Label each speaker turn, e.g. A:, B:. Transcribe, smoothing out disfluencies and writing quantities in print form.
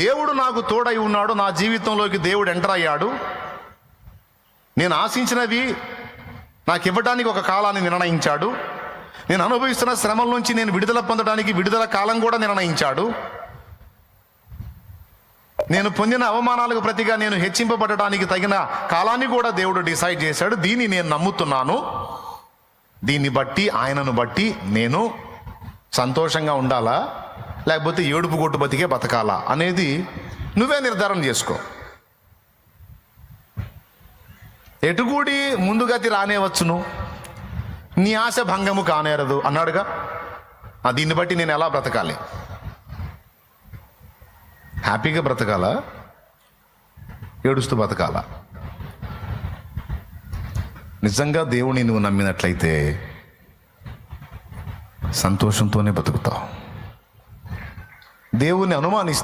A: దేవుడు నాకు తోడై ఉన్నాడు, నా జీవితంలోకి దేవుడు ఎంటర్ అయ్యాడు. నేను ఆశించినవి నాకు ఇవ్వడానికి ఒక కాలాన్ని నిర్ణయించాడు. నేను అనుభవిస్తున్న శ్రమల నుంచి నేను విడుదల పొందడానికి విడుదల కాలం కూడా నిర్ణయించాడు. నేను పొందిన అవమానాలకు ప్రతిగా నేను హెచ్చింపబడడానికి తగిన కాలాన్ని కూడా దేవుడు డిసైడ్ చేశాడు. దీన్ని నేను నమ్ముతున్నాను. దీన్ని బట్టి, ఆయనను బట్టి నేను సంతోషంగా ఉండాలా, లేకపోతే ఏడుపు కొట్టు బతికే బతకాలా అనేది నువ్వే నిర్ధారణ చేసుకో. ఎటుకూడి ముందుగతి రానేవచ్చును, నీ ఆశ భంగము కానేరదు అన్నాడుగా. దీన్ని బట్టి నేను ఎలా బ్రతకాలి? హ్యాపీగా బ్రతకాలా, ఏడుస్తూ బ్రతకాలా? నిజంగా దేవుని నువ్వు నమ్మినట్లయితే సంతోషంతోనే బతుకుతావు. దేవుని అనుమానిస్తే